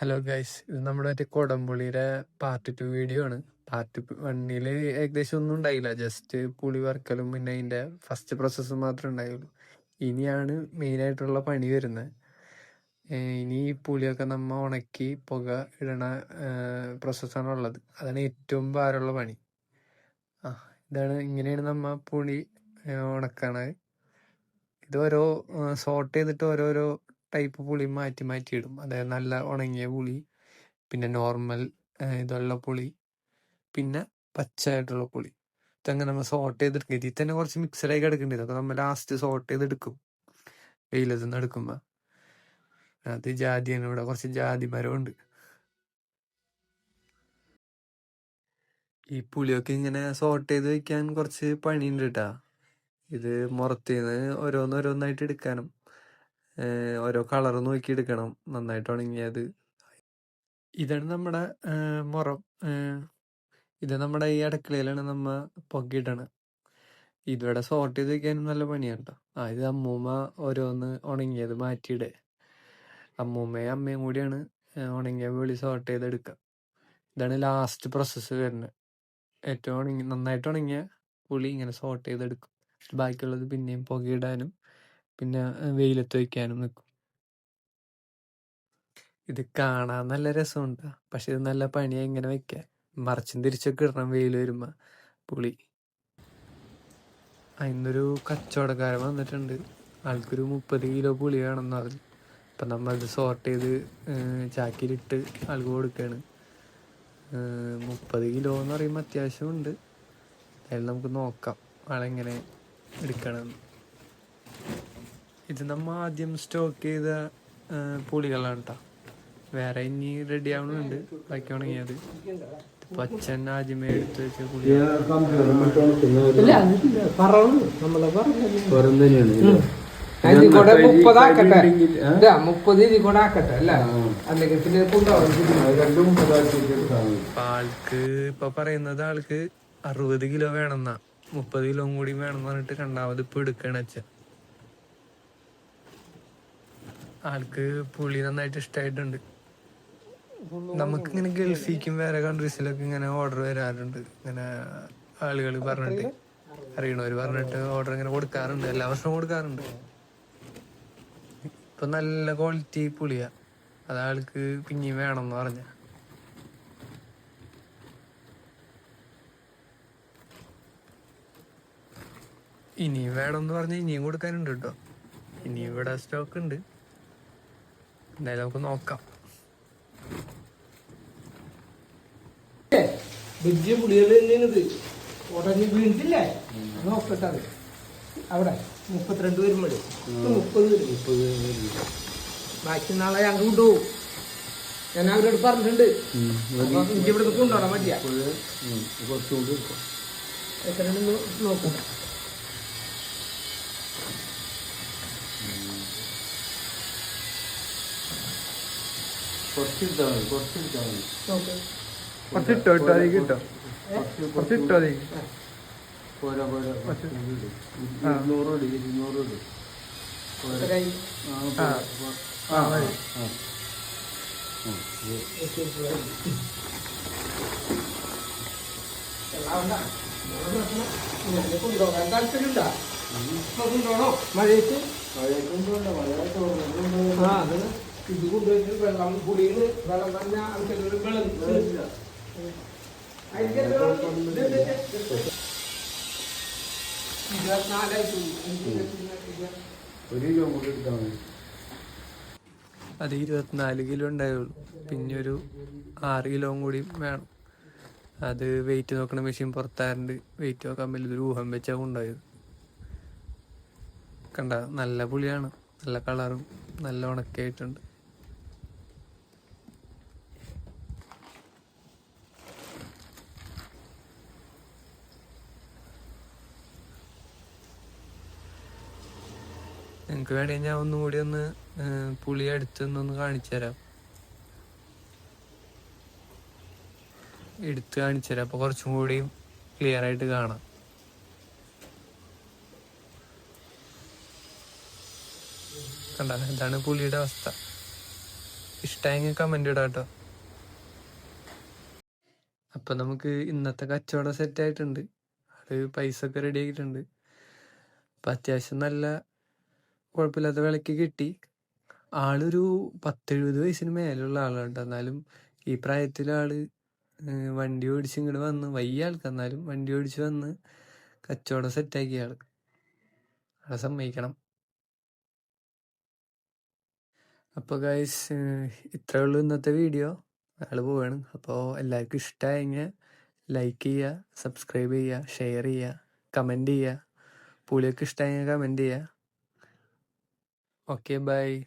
Hello guys, ഇത് നമ്മുടെ മറ്റേ കൊടംപുളിയുടെ പാർട്ട് 2 വീഡിയോ ആണ്. പാർട്ട് 1 ഏകദേശം ഒന്നും ഉണ്ടായില്ല, ജസ്റ്റ് പുളി വറുക്കലും പിന്നെ അതിന്റെ ഫസ്റ്റ് പ്രോസസ്സ് മാത്രമേ ഉണ്ടായുള്ളൂ. ഇനിയാണ് മെയിനായിട്ടുള്ള പണി വരുന്നത്. ഇനി ഈ പുളിയൊക്കെ നമ്മ ഉണക്കി പുക ഇടണ പ്രോസസ്സാണ് ഉള്ളത്. അതാണ് ഏറ്റവും ഭാരമുള്ള പണി. ഇങ്ങനെയാണ് നമ്മ പുളി ഉണക്കണത്. ഇത് ഓരോ സോർട്ട് ചെയ്തിട്ട് ഓരോരോ ടൈപ്പ് പുളി മാറ്റി മാറ്റി ഇടും. അതായത് നല്ല ഉണങ്ങിയ പുളി, പിന്നെ നോർമൽ ഇതുള്ള പുളി, പിന്നെ പച്ചയായിട്ടുള്ള പുളി. ഇതങ്ങനെ നമ്മൾ സോർട്ട് ചെയ്തെടുക്കും. ഇതിൽ തന്നെ കുറച്ച് മിക്സഡായി കിടക്കുന്നുണ്ട്. ഇതൊക്കെ നമ്മൾ ലാസ്റ്റ് സോർട്ട് ചെയ്തെടുക്കും വെയിലത്ത് നിന്ന് എടുക്കുമ്പോൾ. അത് ജാതിയാണ്. ഇവിടെ കുറച്ച് ജാതി മരമുണ്ട്. ഈ പുളിയൊക്കെ ഇങ്ങനെ സോർട്ട് ചെയ്ത് വെക്കാൻ കുറച്ച് പണിയുണ്ട് കേട്ടാ. ഇത് മുറത്തിന്ന് ഓരോന്നോരോന്നായിട്ട് എടുക്കാനും ഓരോ കളർ നോക്കി എടുക്കണം, നന്നായിട്ട് ഉണങ്ങിയത്. ഇതാണ് നമ്മുടെ മുറം. ഇത് നമ്മുടെ ഈ അടുക്കളയിലാണ് നമ്മ പൊക്കിയിടണം. ഇതിവിടെ സോർട്ട് ചെയ്ത് വെക്കാനും നല്ല പണിയാണ് കേട്ടോ. ഇത് അമ്മൂമ്മ ഓരോന്ന് ഉണങ്ങിയത് മാറ്റിയിടേ. അമ്മൂമ്മയും അമ്മയും കൂടിയാണ് ഉണങ്ങിയ പുളി സോർട്ട് ചെയ്തെടുക്കുക. ഇതാണ് ലാസ്റ്റ് പ്രോസസ്സ് വരുന്നത്. ഏറ്റവും നന്നായിട്ട് ഉണങ്ങിയ പുളി ഇങ്ങനെ സോർട്ട് ചെയ്തെടുക്കും. ബാക്കിയുള്ളത് പിന്നെയും പുകയിടാനും പിന്നെ വെയിലത്ത് വയ്ക്കാനും നിൽക്കും. ഇത് കാണാൻ നല്ല രസമുണ്ട്, പക്ഷെ ഇത് നല്ല പണിയാ ഇങ്ങനെ വെക്കാൻ. മറിച്ചും തിരിച്ചൊക്കെ ഇടണം വെയിൽ വരുമ്പോ പുളി. ഇന്നൊരു കച്ചവടക്കാരൻ വന്നിട്ടുണ്ട്. ആൾക്കൊരു 30 കിലോ പുളി വേണമെന്ന് പറഞ്ഞു. അപ്പം നമ്മളത് സോർട്ട് ചെയ്ത് ചാക്കിലിട്ട് ആൾക്ക് കൊടുക്കുകയാണ്. 30 കിലോ എന്ന് പറയുമ്പോൾ അത്യാവശ്യമുണ്ട്. അതിൽ നമുക്ക് നോക്കാം ആളെങ്ങനെ എടുക്കണമെന്ന്. ഇത് നമ്മ ആദ്യം സ്റ്റോക്ക് ചെയ്ത പുളികളാണ് കേട്ടോ. വേറെ ഇനി റെഡി ആവണുണ്ട് ബാക്കി ഉണങ്ങിയത്. പച്ചൻ ആദ്യമേ എടുത്ത് വെച്ച പുളി. 30 അല്ല ആൾക്ക് ഇപ്പൊ പറയുന്നത് ആൾക്ക് 60 കിലോ വേണമെന്നാ. 30 കിലോ കൂടി വേണമെന്ന് പറഞ്ഞിട്ട് രണ്ടാമത് ഇപ്പൊ എടുക്കണ വെച്ച. ആൾക്ക് പുളി നന്നായിട്ട് ഇഷ്ടമായിട്ടുണ്ട്. നമുക്കിങ്ങനെ ഗൾഫിലേക്കും വേറെ കൺട്രീസിലൊക്കെ ഇങ്ങനെ ഓർഡർ വരാറുണ്ട്. ഇങ്ങനെ ആളുകൾ പറഞ്ഞിട്ട്, അറിയണവര് പറഞ്ഞിട്ട് ഓർഡർ ഇങ്ങനെ കൊടുക്കാറുണ്ട്. എല്ലാ വർഷവും കൊടുക്കാറുണ്ട്. ഇപ്പൊ നല്ല ക്വാളിറ്റി പുളിയാ. അതാൾക്ക് പിന്നെയും വേണമെന്ന് പറഞ്ഞ. ഇനിയും വേണമെന്ന് പറഞ്ഞ ഇനിയും കൊടുക്കാനുണ്ട് കേട്ടോ. ഇനിയും ഇവിടെ സ്റ്റോക്ക് ഉണ്ട്. എന്തായാലും നമുക്ക് നോക്കാം. വലിയ പുളികൾ ഉടനെ വീണിട്ടില്ലേ നോക്കട്ടെ. അത് അവിടെ 32 വരുമ്പോഴേ 30 ബാക്കി നാളെ ഞങ്ങൾ കൊണ്ടുപോകും. ഞാൻ അവരോട് പറഞ്ഞിട്ടുണ്ട്. ഇവിടെ കൊണ്ടുപോകാൻ മതിയാ. എത്രയാണെന്ന് നോക്കും. കുറച്ചിട്ടോ ഇട്ടോ അതിൽ കിട്ടോ. കുറച്ചിട്ടോ അതിൽ. കൊണ്ടുപോകാൻ താല്പര്യമുണ്ടോ? കൊണ്ടുപോകണോ മഴയത്ത്? ഇത് കൊണ്ടുപോയിട്ട് വെള്ളം പുളിയിൽ വെള്ളം തന്നെ ആൾക്കാർ വെള്ളം അത് 24 കിലോ ഉണ്ടായുള്ളൂ. പിന്നെ ഒരു 6 കിലോ കൂടി വേണം. അത് വെയിറ്റ് നോക്കണ മെഷീൻ പുറത്താറുണ്ട്. വെയിറ്റ് നോക്കാൻ വലിയൊരു ഊഹം വെച്ചാൽ കൊണ്ടുപോയത്. കണ്ട, നല്ല പുളിയാണ്, നല്ല കളറും നല്ല ഉണക്കായിട്ടുണ്ട്. നിങ്ങൾക്ക് വേണമെങ്കിൽ ഞാൻ ഒന്നുകൂടി ഒന്ന് പുളി അടുത്തൊന്ന് കാണിച്ചു തരാം. എടുത്ത് കാണിച്ചു തരാം. അപ്പൊ കുറച്ചും കൂടി ക്ലിയർ ആയിട്ട് കാണാം. കണ്ട, ഇതാണ് പുളിയുടെ അവസ്ഥ. ഇഷ്ടമായെങ്കിൽ കമന്റ് ഇടാം കേട്ടോ. അപ്പൊ നമുക്ക് ഇന്നത്തെ കച്ചവടം സെറ്റ് ആയിട്ടുണ്ട്. അത് പൈസ ഒക്കെ റെഡി ആക്കിയിട്ടുണ്ട്. അപ്പൊ അത്യാവശ്യം നല്ല കുഴപ്പമില്ലാത്ത വിലക്ക് കിട്ടി. ആളൊരു 10-70 വയസ്സിന് മേലുള്ള ആളാണ് കേട്ടോ. എന്നാലും ഈ പ്രായത്തിലെ ആള് വണ്ടി ഓടിച്ച് ഇങ്ങോട്ട് വന്ന്, വയ്യ ആൾക്ക്, എന്നാലും വണ്ടി ഓടിച്ച് വന്ന് കച്ചവടം സെറ്റാക്കിയ ആള്. ആളെ സമ്മതിക്കണം. അപ്പോൾ ഗൈസ്, ഇത്രയേ ഉള്ളൂ ഇന്നത്തെ വീഡിയോ. ആള് പോവാണ്. അപ്പോൾ എല്ലാവർക്കും ഇഷ്ടമായെങ്കിൽ ലൈക്ക് ചെയ്യുക, സബ്സ്ക്രൈബ് ചെയ്യുക, ഷെയർ ചെയ്യുക, കമൻറ്റ് ചെയ്യുക. പുളിയൊക്കെ ഇഷ്ടമായെങ്കിൽ കമൻറ്റ് ചെയ്യുക. Okay, by.